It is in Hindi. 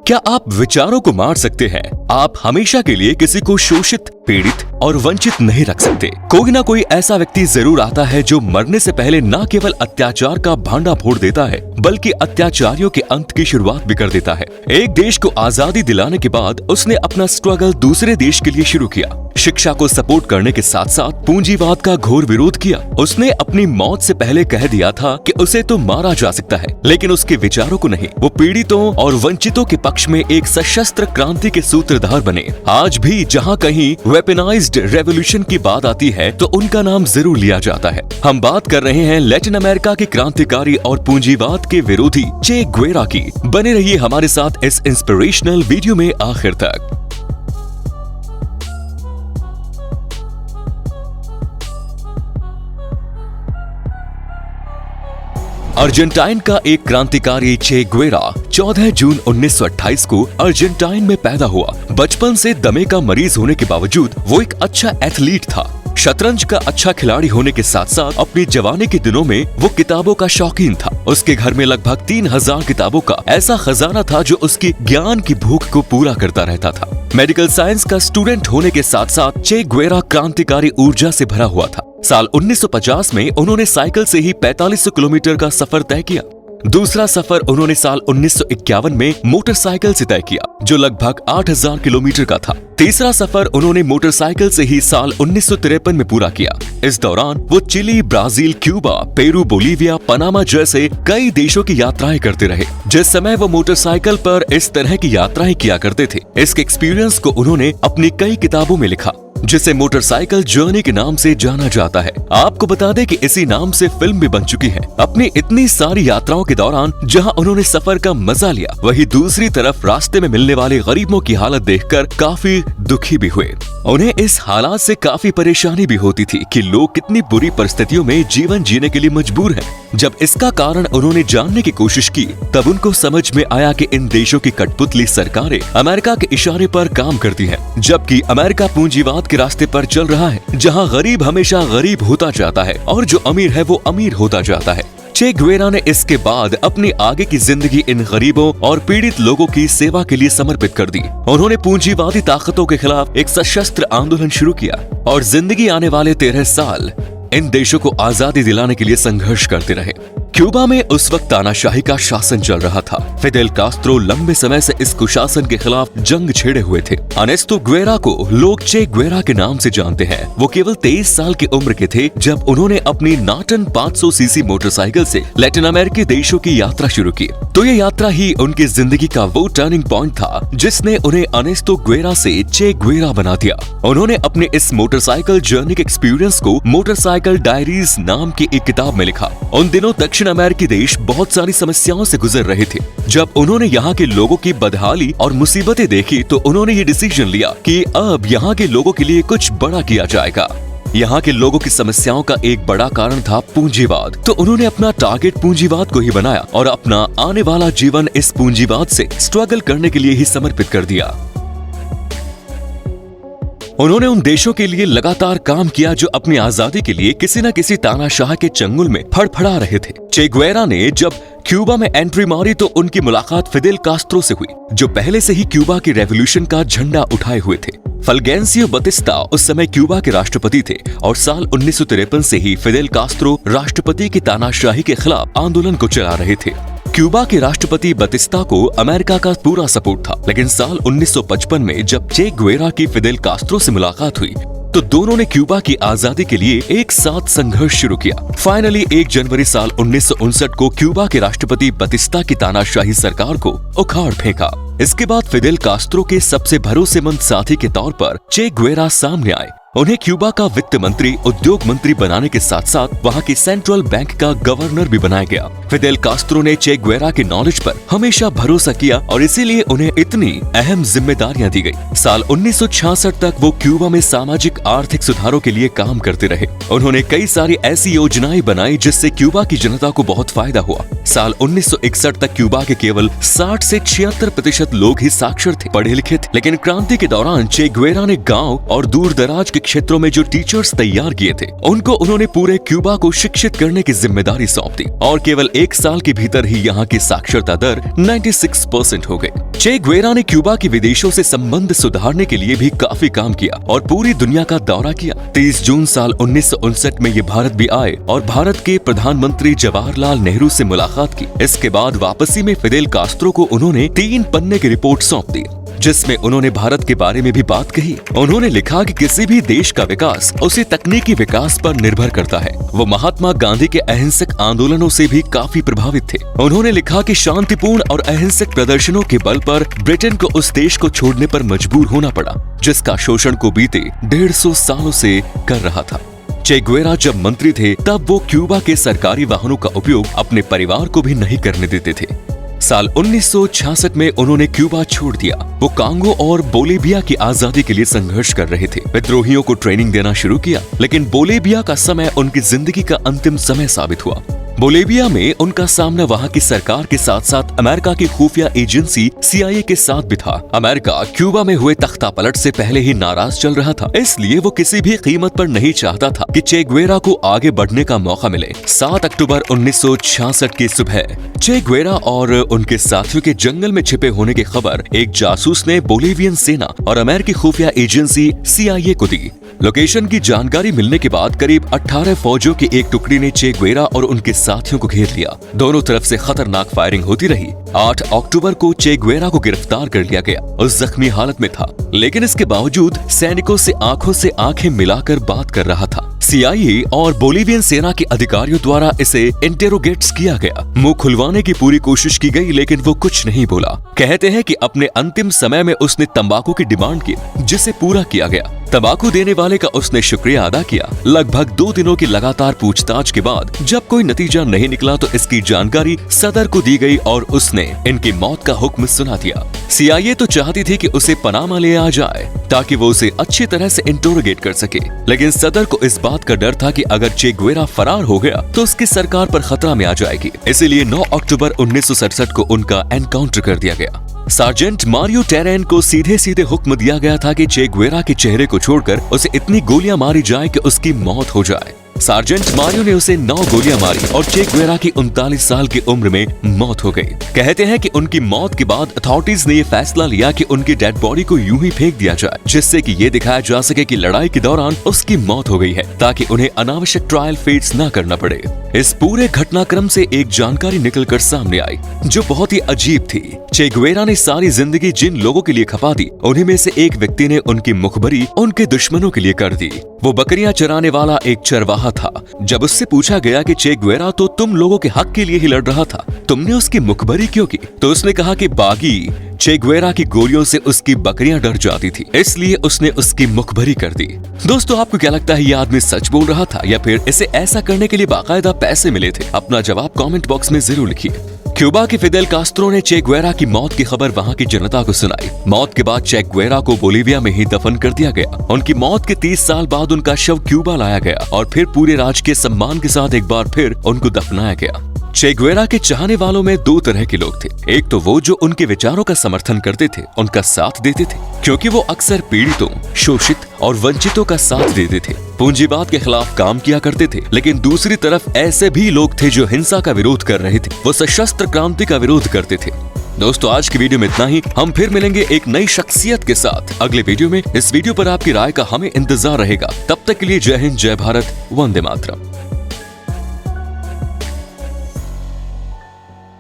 क्या आप विचारों को मार सकते हैं? आप हमेशा के लिए किसी को शोषित, पीड़ित और वंचित नहीं रख सकते। कोई ना कोई ऐसा व्यक्ति जरूर आता है जो मरने से पहले न केवल अत्याचार का भांडा फोड़ देता है बल्कि अत्याचारियों के अंत की शुरुआत भी कर देता है। एक देश को आजादी दिलाने के बाद उसने अपना स्ट्रगल दूसरे देश के लिए शुरू किया। शिक्षा को सपोर्ट करने के साथ साथ पूंजीवाद का घोर विरोध किया। उसने अपनी मौत से पहले कह दिया था कि उसे तो मारा जा सकता है, लेकिन उसके विचारों को नहीं। वो पीड़ितों और वंचितों के पक्ष में एक सशस्त्र क्रांति के सूत्रधार बने। आज भी जहाँ कहीं वेपनाइज्ड रेवोल्यूशन की बात आती है तो उनका नाम जरूर लिया जाता है। हम बात कर रहे हैं लैटिन अमेरिका के क्रांतिकारी और पूंजीवाद के विरोधी चे गुवेरा की। बने रहिए हमारे साथ इस इंस्पिरेशनल वीडियो में आखिर तक। अर्जेंटाइन का एक क्रांतिकारी चे गुवेरा 14 जून 1928 को अर्जेंटाइन में पैदा हुआ। बचपन से दमे का मरीज होने के बावजूद वो एक अच्छा एथलीट था। शतरंज का अच्छा खिलाड़ी होने के साथ साथ अपनी जवानी के दिनों में वो किताबों का शौकीन था। उसके घर में लगभग 3000 किताबों का ऐसा खजाना था जो उसकी ज्ञान की भूख को पूरा करता रहता था। मेडिकल साइंस का स्टूडेंट होने के साथ साथ चे गुवेरा क्रांतिकारी ऊर्जा से भरा हुआ था। साल 1950 में उन्होंने साइकिल से ही 4500 किलोमीटर का सफर तय किया। दूसरा सफर उन्होंने साल 1951 में मोटरसाइकिल से तय किया जो लगभग 8000 किलोमीटर का था। तीसरा सफर उन्होंने मोटरसाइकिल से ही साल 1953 में पूरा किया। इस दौरान वो Chile, Brazil, Cuba, Peru, Bolivia, Panama जैसे कई देशों की यात्राएं करते रहे। जिस समय वो मोटरसाइकिल पर इस तरह की यात्राएं किया करते थे, इसके एक्सपीरियंस को उन्होंने अपनी कई किताबों में लिखा जिसे मोटरसाइकिल जर्नी के नाम से जाना जाता है। आपको बता दें कि इसी नाम से फिल्म भी बन चुकी है। अपनी इतनी सारी यात्राओं के दौरान जहां उन्होंने सफर का मजा लिया, वहीं दूसरी तरफ रास्ते में मिलने वाले गरीबों की हालत देखकर काफी दुखी भी हुए। उन्हें इस हालात से काफी परेशानी भी होती थी कि लोग कितनी बुरी परिस्थितियों में जीवन जीने के लिए मजबूर हैं। जब इसका कारण उन्होंने जानने की कोशिश की, तब उनको समझ में आया कि इन देशों की कठपुतली सरकारें अमेरिका के इशारे पर काम करती हैं, जबकि अमेरिका पूंजीवाद के रास्ते पर चल रहा है, जहां गरीब हमेशा गरीब होता जाता है और जो अमीर है वो अमीर होता जाता है। चे गुवेरा ने इसके बाद अपनी आगे की जिंदगी इन गरीबों और पीड़ित लोगों की सेवा के लिए समर्पित कर दी। उन्होंने पूंजीवादी ताकतों के खिलाफ एक सशस्त्र आंदोलन शुरू किया और जिंदगी आने वाले 13 साल इन देशों को आजादी दिलाने के लिए संघर्ष करते रहे। क्यूबा में उस वक्त तानाशाही का शासन चल रहा था। फिदेल कास्त्रो लंबे समय से इस कुशासन के खिलाफ जंग छेड़े हुए थे। अनेस्तो गुवेरा को लोग चे गुवेरा के नाम से जानते हैं। वो केवल 23 साल की उम्र के थे जब उन्होंने अपनी नाटन 500 सीसी मोटरसाइकिल से लैटिन अमेरिकी देशों की यात्रा शुरू की। तो ये यात्रा ही उनकी जिंदगी का वो टर्निंग पॉइंट था जिसने उन्हें अनेस्तो गुवेरा से चे गुवेरा बना दिया। उन्होंने अपने इस मोटरसाइकिल जर्नी के एक्सपीरियंस को मोटरसाइकिल डायरीज नाम की एक किताब में लिखा। उन दिनों दक्षिण अमेरिकी देश बहुत सारी समस्याओं से गुजर रहे थे। जब उन्होंने यहाँ के लोगों की बदहाली और मुसीबतें देखी तो उन्होंने ये डिसीजन लिया कि अब यहाँ के लोगों के लिए कुछ बड़ा किया जाएगा। यहाँ के लोगों की समस्याओं का एक बड़ा कारण था पूंजीवाद। तो उन्होंने अपना टारगेट पूंजीवाद को ही बनाया और अपना आने वाला जीवन इस पूंजीवाद से स्ट्रगल करने के लिए ही समर्पित कर दिया। उन्होंने उन देशों के लिए लगातार काम किया जो अपनी आजादी के लिए किसी न किसी तानाशाह के चंगुल में फड़फड़ा रहे थे। चे गुवेरा ने जब क्यूबा में एंट्री मारी तो उनकी मुलाकात फिदेल कास्त्रो से हुई, जो पहले से ही क्यूबा की रेवोल्यूशन का झंडा उठाए हुए थे। फुल्गेंसियो बतिस्ता उस समय क्यूबा के राष्ट्रपति थे और साल 1953 से ही फिदेल कास्त्रो राष्ट्रपति की तानाशाही के खिलाफ आंदोलन को चला रहे थे। क्यूबा के राष्ट्रपति बतिस्ता को अमेरिका का पूरा सपोर्ट था, लेकिन साल 1955 में जब चे गुवेरा की फिदेल कास्त्रो से मुलाकात हुई तो दोनों ने क्यूबा की आजादी के लिए एक साथ संघर्ष शुरू किया। फाइनली 1 जनवरी साल 1959 को क्यूबा के राष्ट्रपति बतिस्ता की तानाशाही सरकार को उखाड़ फेंका। इसके बाद फिदेल कास्त्रो के सबसे भरोसेमंद साथी के तौर पर चे गुवेरा सामने आए। उन्हें क्यूबा का वित्त मंत्री, उद्योग मंत्री बनाने के साथ साथ वहाँ की सेंट्रल बैंक का गवर्नर भी बनाया गया। फिदेल कास्त्रो ने चे गुवेरा के नॉलेज पर हमेशा भरोसा किया और इसीलिए उन्हें इतनी अहम जिम्मेदारियां दी गई। साल 1966 तक वो क्यूबा में सामाजिक आर्थिक सुधारों के लिए काम करते रहे। उन्होंने कई सारी ऐसी योजनाएं बनाई जिससे क्यूबा की जनता को बहुत फायदा हुआ। साल 1961 तक क्यूबा के केवल 60 से 76% लोग ही साक्षर थे, पढ़े लिखे थे। लेकिन क्रांति के दौरान चे गुवेरा ने गाँव और दूर दराज के क्षेत्रों में जो टीचर्स तैयार किए थे उनको उन्होंने पूरे क्यूबा को शिक्षित करने की जिम्मेदारी सौंप दी और केवल 1 साल के भीतर ही यहाँ की साक्षरता दर 96% हो गई। चे गुवेरा ने क्यूबा के विदेशों से संबंध सुधारने के लिए भी काफी काम किया और पूरी दुनिया का दौरा किया। 30 जून साल 1959 में ये भारत भी आए और भारत के प्रधानमंत्री जवाहरलाल नेहरू से मुलाकात की। इसके बाद वापसी में फिदेल कास्त्रो को उन्होंने 3 पन्ने की रिपोर्ट सौंप दी जिसमें उन्होंने भारत के बारे में भी बात कही। उन्होंने लिखा कि किसी भी देश का विकास उसे तकनीकी विकास पर निर्भर करता है। वो महात्मा गांधी के अहिंसक आंदोलनों से भी काफी प्रभावित थे। उन्होंने लिखा कि शांतिपूर्ण और अहिंसक प्रदर्शनों के बल पर ब्रिटेन को उस देश को छोड़ने पर मजबूर होना पड़ा जिसका शोषण को बीते 150 सालों से कर रहा था। चे गुवेरा जब मंत्री थे तब वो क्यूबा के सरकारी वाहनों का उपयोग अपने परिवार को भी नहीं करने देते थे। साल 1966 में उन्होंने क्यूबा छोड़ दिया। वो कांगो और बोलिविया की आजादी के लिए संघर्ष कर रहे थे। विद्रोहियों को ट्रेनिंग देना शुरू किया, लेकिन बोलिविया का समय उनकी जिंदगी का अंतिम समय साबित हुआ। बोलिविया में उनका सामना वहां की सरकार के साथ साथ अमेरिका की खुफिया एजेंसी CIA के साथ भी था। अमेरिका क्यूबा में हुए तख्तापलट से पहले ही नाराज चल रहा था, इसलिए वो किसी भी कीमत पर नहीं चाहता था कि चे गुवेरा को आगे बढ़ने का मौका मिले। 7 अक्टूबर 1966 की सुबह चे गुवेरा और उनके साथियों के जंगल में छिपे होने की खबर एक जासूस ने बोलिवियन सेना और अमेरिकी खुफिया एजेंसी CIA को दी। लोकेशन की जानकारी मिलने के बाद करीब 18 फौजियों की एक टुकड़ी ने चे गुवेरा और उनके साथियों को घेर लिया। दोनों तरफ से खतरनाक फायरिंग होती रही। 8 अक्टूबर को चे गुवेरा को गिरफ्तार कर लिया गया और जख्मी हालत में था, लेकिन इसके बावजूद सैनिकों से आंखों से आंखें मिलाकर बात कर रहा था। CIA और बोलिवियन सेना के अधिकारियों द्वारा इसे इंटेरोगेट्स किया गया। मुंह खुलवाने की पूरी कोशिश की गई, लेकिन वो कुछ नहीं बोला। कहते हैं कि अपने अंतिम समय में उसने तंबाकू की डिमांड की, जिसे पूरा किया गया। तंबाकू देने वाले का उसने शुक्रिया अदा किया। लगभग 2 दिनों की लगातार पूछताछ के बाद जब कोई नतीजा नहीं निकला तो इसकी जानकारी सदर को दी गई और उसने इनकी मौत का हुक्म सुना दिया। CIA तो चाहती थी कि उसे पनामा ले आ जाए ताकि वो उसे अच्छी तरह से इंटरोगेट कर सके, लेकिन सदर को इस बात का डर था कि अगर चे गुवेरा फरार हो गया तो उसकी सरकार पर खतरा में आ जाएगी। इसीलिए 9 अक्टूबर 1967 को उनका एनकाउंटर कर दिया गया। सार्जेंट मारियो टेरेन को सीधे सीधे हुक्म दिया गया था कि चे गुवेरा के चेहरे को छोड़कर उसे इतनी गोलियां मारी जाए कि उसकी मौत हो जाए। सार्जेंट मारियो ने उसे 9 गोलियां मारी और चे गुवेरा की 39 साल की उम्र में मौत हो गई। कहते हैं कि उनकी मौत के बाद अथॉरिटीज ने ये फैसला लिया कि उनकी डेड बॉडी को यूं ही फेंक दिया जाए, जिससे कि ये दिखाया जा सके कि लड़ाई के दौरान उसकी मौत हो गई है, ताकि उन्हें अनावश्यक ट्रायल फेस न करना पड़े। इस पूरे घटनाक्रम से एक जानकारी निकलकर सामने आई जो बहुत ही अजीब थी। चे गुवेरा ने सारी जिंदगी जिन लोगों के लिए खपा दी, उन्हीं में से एक व्यक्ति ने उनकी मुखबरी उनके दुश्मनों के लिए कर दी। वो बकरियां चराने वाला एक चरवाहा था। जब उससे पूछा गया कि चे गुवेरा तो तुम लोगों के हक के लिए ही लड़ रहा था, तुमने उसकी मुखबरी क्यों की? तो उसने कहा कि बागी चे गुवेरा की गोलियों से उसकी बकरियां डर जाती थी, इसलिए उसने उसकी मुखबरी कर दी। दोस्तों, आपको क्या लगता है, ये आदमी सच बोल रहा था या फिर इसे ऐसा करने के लिए बाकायदा पैसे मिले थे? अपना जवाब कमेंट बॉक्स में जरूर लिखिए। क्यूबा के फिदेल कास्त्रो ने चे गुवेरा की मौत की खबर वहां की जनता को सुनाई। मौत के बाद चे गुवेरा को बोलिविया में ही दफन कर दिया गया। उनकी मौत के 30 साल बाद उनका शव क्यूबा लाया गया और फिर पूरे राजकीय सम्मान के साथ एक बार फिर उनको दफनाया गया। चे गुवेरा के चाहने वालों में 2 तरह के लोग थे। एक तो वो जो उनके विचारों का समर्थन करते थे, उनका साथ देते थे, क्योंकि वो अक्सर पीड़ितों, शोषित और वंचितों का साथ देते थे, पूंजीवाद के खिलाफ काम किया करते थे। लेकिन दूसरी तरफ ऐसे भी लोग थे जो हिंसा का विरोध कर रहे थे, वो सशस्त्र क्रांति का विरोध करते थे। दोस्तों, आज की वीडियो में इतना ही। हम फिर मिलेंगे एक नई शख्सियत के साथ अगले वीडियो में। इस वीडियो पर आपकी राय का हमें इंतजार रहेगा। तब तक के लिए जय हिंद, जय भारत, वंदे मातरम।